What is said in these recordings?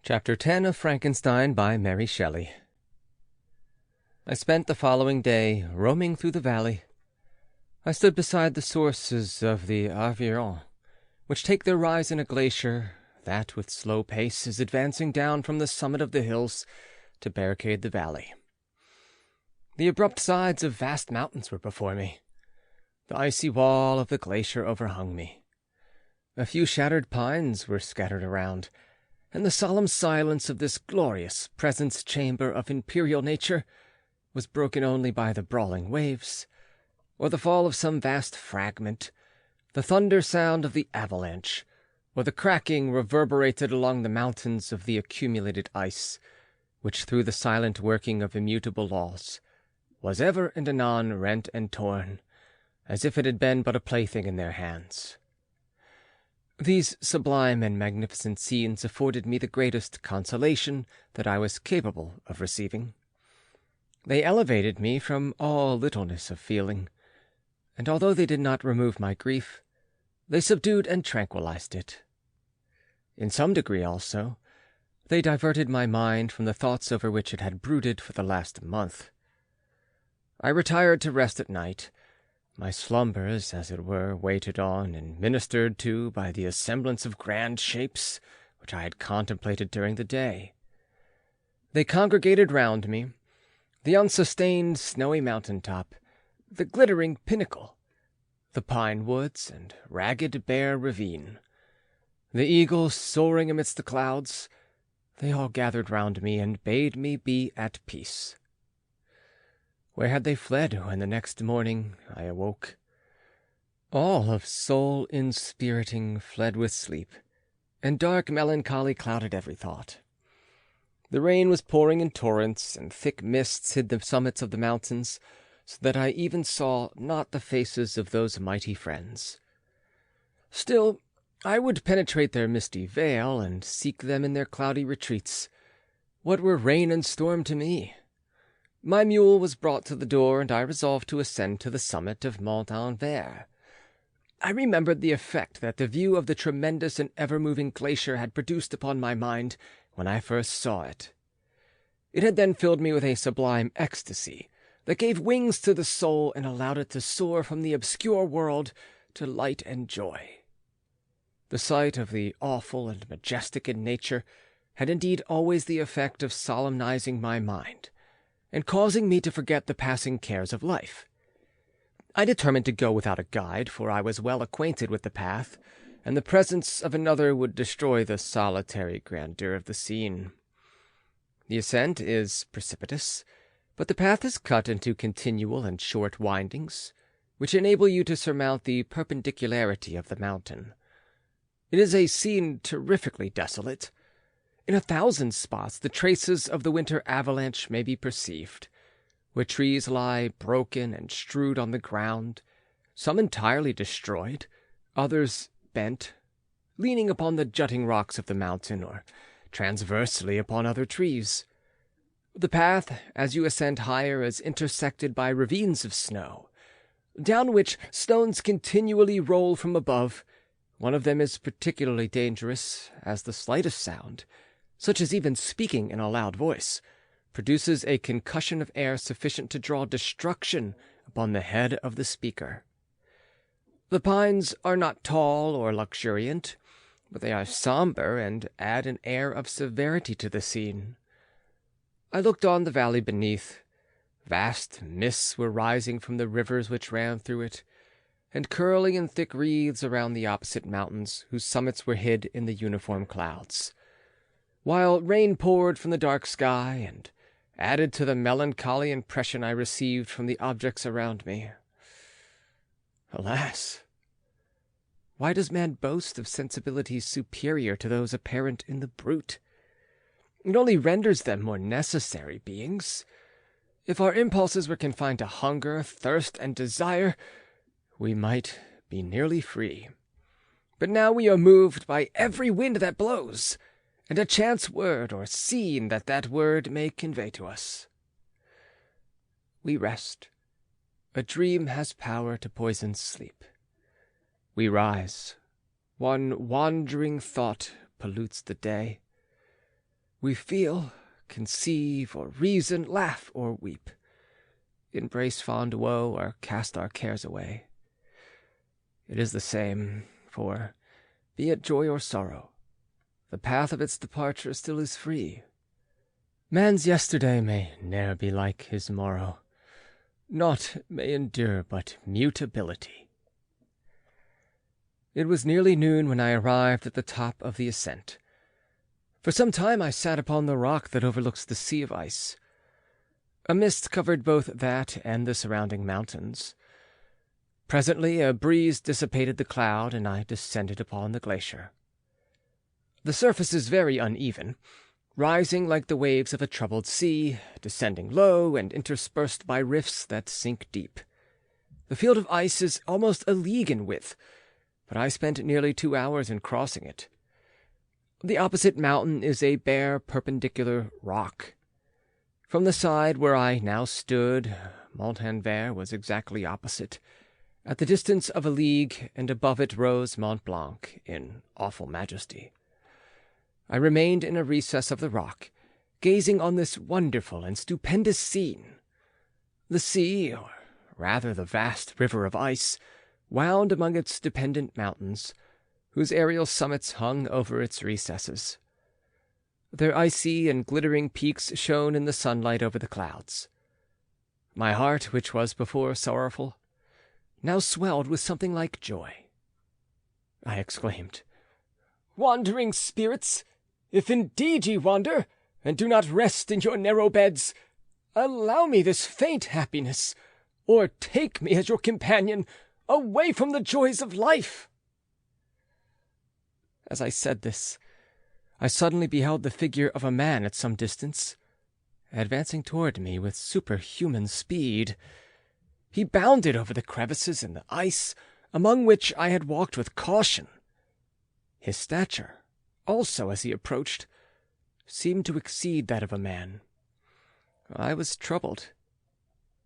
Chapter 10 of Frankenstein by Mary Shelley. I spent the following day roaming through the valley. I stood beside the sources of the Aveyron, which take their rise in a glacier that, with slow pace, is advancing down from the summit of the hills to barricade the valley. The abrupt sides of vast mountains were before me. The icy wall of the glacier overhung me. A few shattered pines were scattered around, and the solemn silence of this glorious presence chamber of imperial nature was broken only by the brawling waves, or the fall of some vast fragment, the thunder sound of the avalanche, or the cracking reverberated along the mountains of the accumulated ice, which through the silent working of immutable laws was ever and anon rent and torn, as if it had been but a plaything in their hands. These sublime and magnificent scenes afforded me the greatest consolation that I was capable of receiving. They elevated me from all littleness of feeling, and although they did not remove my grief, they subdued and tranquilized it. In some degree, also, they diverted my mind from the thoughts over which it had brooded for the last month. I retired to rest at night, my slumbers, as it were, waited on and ministered to by the assemblance of grand shapes which I had contemplated during the day. They congregated round me, the unsustained snowy mountain-top, the glittering pinnacle, the pine woods and ragged bare ravine, the eagle soaring amidst the clouds. They all gathered round me and bade me be at peace. Where had they fled when the next morning I awoke? All of soul inspiriting fled with sleep, and dark melancholy clouded every thought. The rain was pouring in torrents, and thick mists hid the summits of the mountains, so that I even saw not the faces of those mighty friends. Still, I would penetrate their misty veil, and seek them in their cloudy retreats. What were rain and storm to me? My mule was brought to the door, and I resolved to ascend to the summit of Mont Anvers. I remembered the effect that the view of the tremendous and ever-moving glacier had produced upon my mind when I first saw it. It had then filled me with a sublime ecstasy that gave wings to the soul and allowed it to soar from the obscure world to light and joy. The sight of the awful and majestic in nature had indeed always the effect of solemnizing my mind, and causing me to forget the passing cares of life. I determined to go without a guide, for I was well acquainted with the path, and the presence of another would destroy the solitary grandeur of the scene. The ascent is precipitous, but the path is cut into continual and short windings, which enable you to surmount the perpendicularity of the mountain. It is a scene terrifically desolate. In 1,000 spots the traces of the winter avalanche may be perceived, where trees lie broken and strewed on the ground, some entirely destroyed, others bent, leaning upon the jutting rocks of the mountain, or transversely upon other trees. The path, as you ascend higher, is intersected by ravines of snow, down which stones continually roll from above. One of them is particularly dangerous, as the slightest sound, such as even speaking in a loud voice, produces a concussion of air sufficient to draw destruction upon the head of the speaker. The pines are not tall or luxuriant, but they are somber and add an air of severity to the scene. I looked on the valley beneath. Vast mists were rising from the rivers which ran through it, and curling in thick wreaths around the opposite mountains, whose summits were hid in the uniform clouds, while rain poured from the dark sky and added to the melancholy impression I received from the objects around me. Alas! Why does man boast of sensibilities superior to those apparent in the brute? It only renders them more necessary beings. If our impulses were confined to hunger, thirst, and desire, we might be nearly free. But now we are moved by every wind that blows, and a chance word or scene that word may convey to us. We rest. A dream has power to poison sleep. We rise. One wandering thought pollutes the day. We feel, conceive, or reason, laugh, or weep, embrace fond woe, or cast our cares away. It is the same, for, be it joy or sorrow, the path of its departure still is free. Man's yesterday may ne'er be like his morrow. Naught may endure but mutability. It was nearly noon when I arrived at the top of the ascent. For some time I sat upon the rock that overlooks the sea of ice. A mist covered both that and the surrounding mountains. Presently a breeze dissipated the cloud, and I descended upon the glacier. The surface is very uneven, rising like the waves of a troubled sea, descending low, and interspersed by rifts that sink deep. The field of ice is almost a league in width, but I spent nearly 2 hours in crossing it. The opposite mountain is a bare, perpendicular rock. From the side where I now stood, Montanvert was exactly opposite, at the distance of a league, and above it rose Mont Blanc in awful majesty. I remained in a recess of the rock, gazing on this wonderful and stupendous scene. The sea, or rather the vast river of ice, wound among its dependent mountains, whose aerial summits hung over its recesses. Their icy and glittering peaks shone in the sunlight over the clouds. My heart, which was before sorrowful, now swelled with something like joy. I exclaimed, "Wandering spirits, if indeed ye wander, and do not rest in your narrow beds, allow me this faint happiness, or take me as your companion, away from the joys of life." As I said this, I suddenly beheld the figure of a man at some distance, advancing toward me with superhuman speed. He bounded over the crevices in the ice, among which I had walked with caution. His stature, also, as he approached, seemed to exceed that of a man. I was troubled.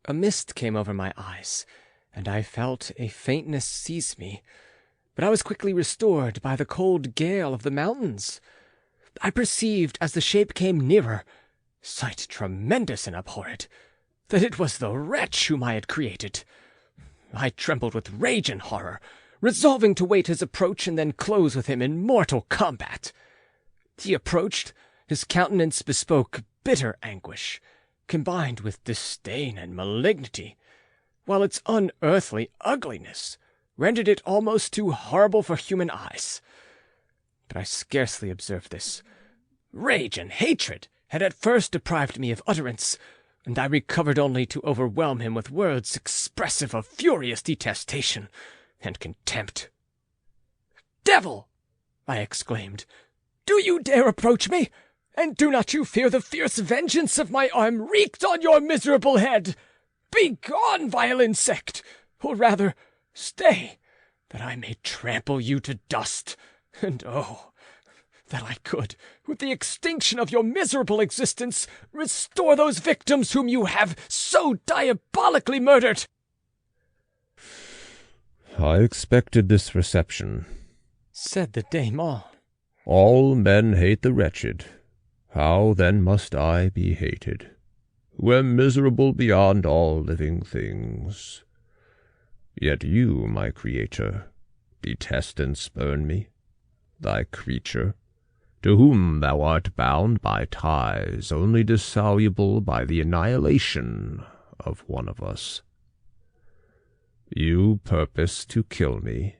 A mist came over my eyes, and I felt a faintness seize me, but I was quickly restored by the cold gale of the mountains. I perceived, as the shape came nearer, sight tremendous and abhorred, that it was the wretch whom I had created. I trembled with rage and horror, resolving to wait his approach and then close with him in mortal combat. He approached, his countenance bespoke bitter anguish, combined with disdain and malignity, while its unearthly ugliness rendered it almost too horrible for human eyes. But I scarcely observed this. Rage and hatred had at first deprived me of utterance, and I recovered only to overwhelm him with words expressive of furious detestation and contempt. "Devil!" I exclaimed, "do you dare approach me? And do not you fear the fierce vengeance of my arm wreaked on your miserable head? Begone, vile insect! Or rather, stay, that I may trample you to dust, and oh, that I could, with the extinction of your miserable existence, restore those victims whom you have so diabolically murdered." "I expected this reception," said the démon. "All men hate the wretched. How then must I be hated, who am miserable beyond all living things? Yet you, my creator, detest and spurn me, thy creature, to whom thou art bound by ties only dissoluble by the annihilation of one of us. You purpose to kill me.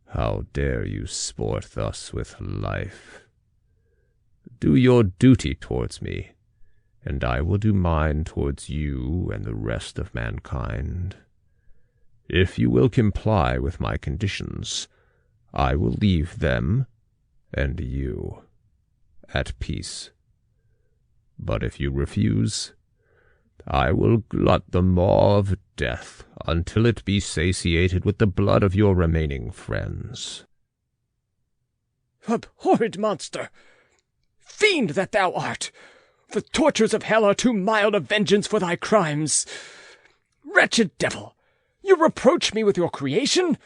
How dare you sport thus with life? Do your duty towards me, and I will do mine towards you and the rest of mankind. If you will comply with my conditions, I will leave them and you at peace. But if you refuse, I will glut the maw of death until it be satiated with the blood of your remaining friends." "Abhorred monster! Fiend that thou art! The tortures of hell are too mild a vengeance for thy crimes. Wretched devil, you reproach me with your creation?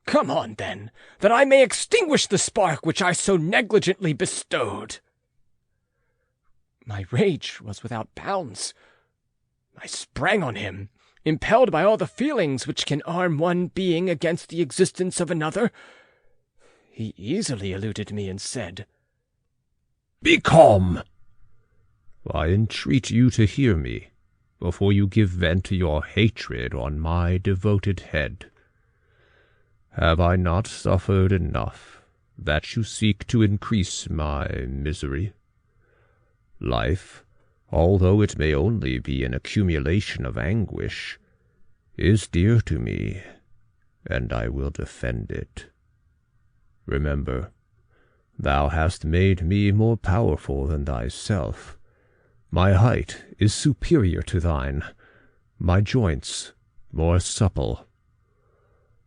Come on, then, that I may extinguish the spark which I so negligently bestowed." My rage was without bounds. I sprang on him, impelled by all the feelings which can arm one being against the existence of another. He easily eluded me and said, "Be calm! I entreat you to hear me before you give vent to your hatred on my devoted head. Have I not suffered enough that you seek to increase my misery? Life, although it may only be an accumulation of anguish, is dear to me, and I will defend it. Remember, thou hast made me more powerful than thyself. My height is superior to thine, my joints more supple.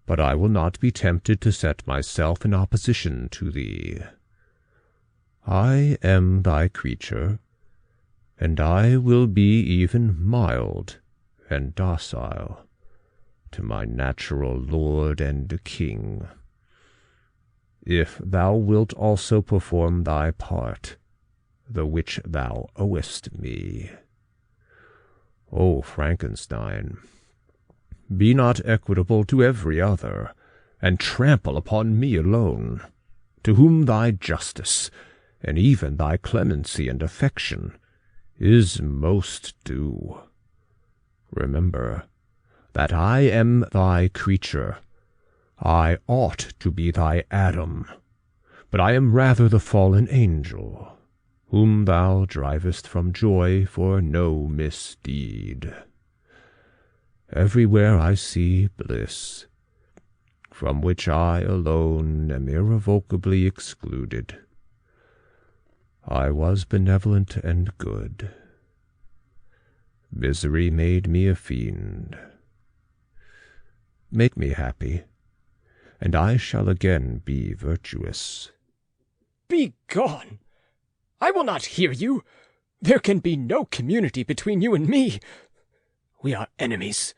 But I will not be tempted to set myself in opposition to thee. I am thy creature, and I will be even mild and docile to my natural lord and king. If thou wilt also perform thy part, the which thou owest me. O Frankenstein, be not equitable to every other, and trample upon me alone, to whom thy justice, and even thy clemency and affection, is most due. Remember that I am thy creature. I ought to be thy Adam, but I am rather the fallen angel, whom thou drivest from joy for no misdeed. Everywhere I see bliss, from which I alone am irrevocably excluded. I was benevolent and good. Misery made me a fiend. Make me happy, and I shall again be virtuous. "Begone! I will not hear you. There can be no community between you and me. We are enemies.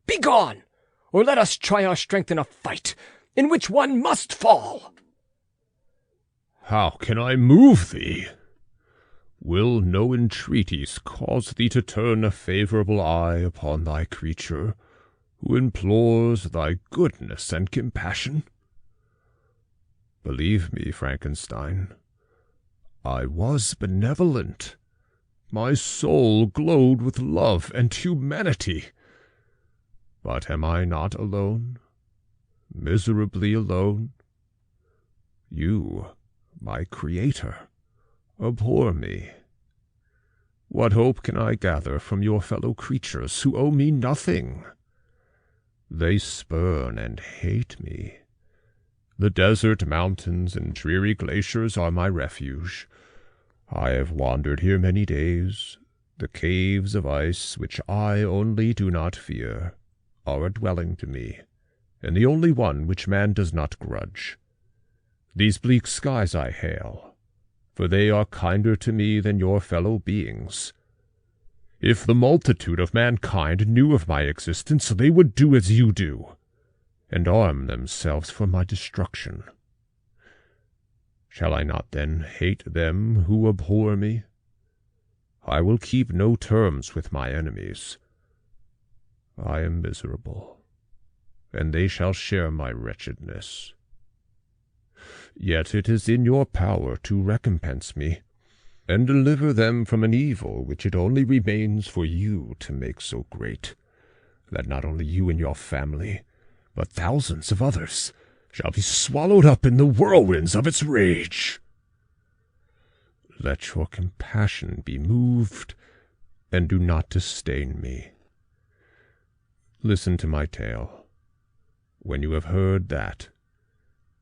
Begone, or let us try our strength in a fight, in which one must fall." How can I move thee? Will no entreaties cause thee to turn a favourable eye upon thy creature, who implores thy goodness and compassion? Believe me, Frankenstein, I was benevolent. My soul glowed with love and humanity. But am I not alone? Miserably alone? You, my creator, abhor me. What hope can I gather from your fellow creatures who owe me nothing? They spurn and hate me. The desert mountains and dreary glaciers are my refuge. I have wandered here many days. The caves of ice, which I only do not fear, are a dwelling to me, and the only one which man does not grudge. These bleak skies I hail, for they are kinder to me than your fellow beings. If the multitude of mankind knew of my existence, they would do as you do, and arm themselves for my destruction. Shall I not then hate them who abhor me? I will keep no terms with my enemies. I am miserable, and they shall share my wretchedness. Yet it is in your power to recompense me, and deliver them from an evil which it only remains for you to make so great, that not only you and your family, but thousands of others, shall be swallowed up in the whirlwinds of its rage. Let your compassion be moved, and do not disdain me. Listen to my tale. When you have heard that,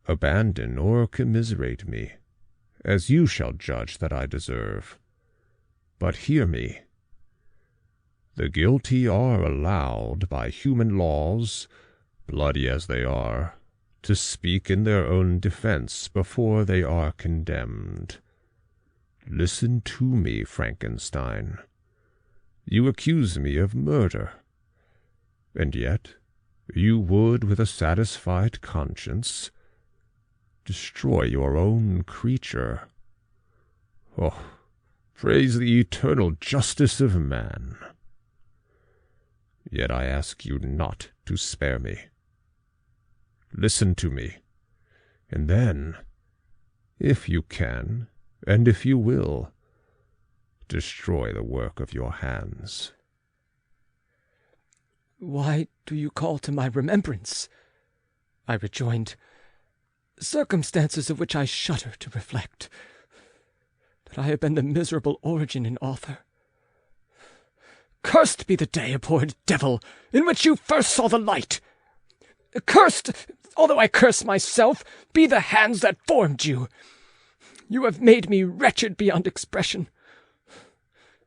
abandon or commiserate me, as you shall judge that I deserve. But hear me. The guilty are allowed by human laws, bloody as they are, to speak in their own defense before they are condemned. Listen to me, Frankenstein. You accuse me of murder, and yet you would, with a satisfied conscience, destroy your own creature. Oh, praise the eternal justice of man. Yet I ask you not to spare me. Listen to me, and then, if you can, and if you will, destroy the work of your hands. Why do you call to my remembrance, I rejoined, circumstances of which I shudder to reflect, that I have been the miserable origin and author? Cursed be the day, abhorred devil, in which you first saw the light! Cursed, although I curse myself, be the hands that formed you! You have made me wretched beyond expression.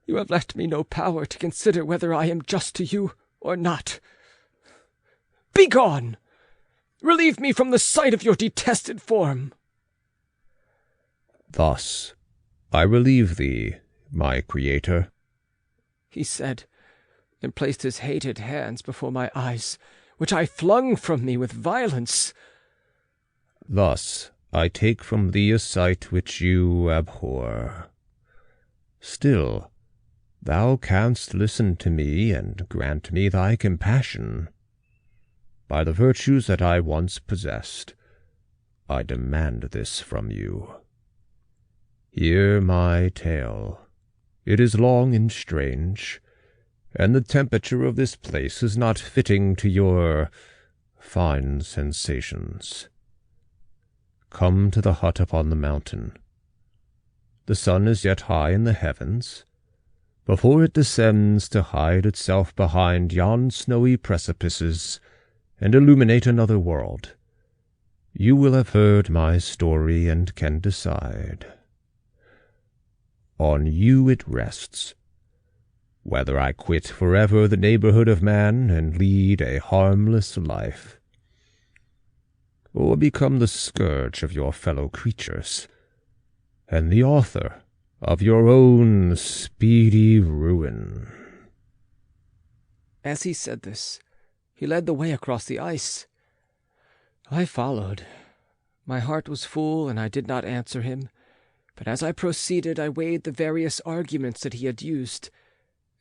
You have left me no power to consider whether I am just to you or not. Begone! Relieve me from the sight of your detested form. Thus I relieve thee, my creator, he said, and placed his hated hands before my eyes, which I flung from me with violence. Thus I take from thee a sight which you abhor. Still, thou canst listen to me and grant me thy compassion. By the virtues that I once possessed, I demand this from you. Hear my tale. It is long and strange, and the temperature of this place is not fitting to your fine sensations. Come to the hut upon the mountain. The sun is yet high in the heavens, before it descends to hide itself behind yon snowy precipices and illuminate another world. You will have heard my story and can decide. On you it rests, whether I quit forever the neighborhood of man and lead a harmless life, or become the scourge of your fellow creatures, and the author of your own speedy ruin. As he said this, he led the way across the ice. I followed. My heart was full, and I did not answer him, but as I proceeded I weighed the various arguments that he had used,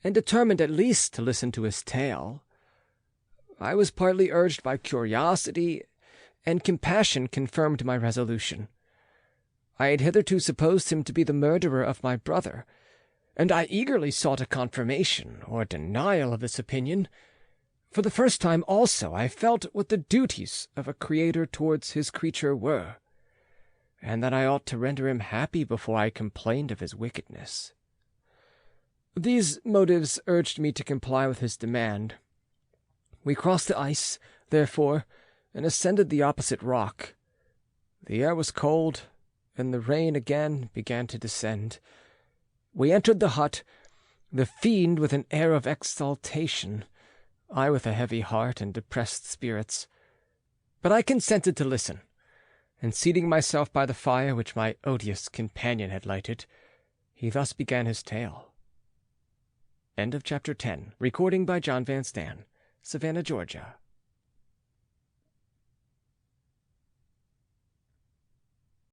and determined at least to listen to his tale. I was partly urged by curiosity, and compassion confirmed my resolution. I had hitherto supposed him to be the murderer of my brother, and I eagerly sought a confirmation or denial of this opinion. For the first time also I felt what the duties of a creator towards his creature were, and that I ought to render him happy before I complained of his wickedness. These motives urged me to comply with his demand. We crossed the ice, therefore, and ascended the opposite rock. The air was cold, and the rain again began to descend. We entered the hut, the fiend with an air of exultation, I with a heavy heart and depressed spirits. But I consented to listen, and seating myself by the fire which my odious companion had lighted, he thus began his tale. End of chapter 10. Recording by John Van Stan, Savannah, Georgia.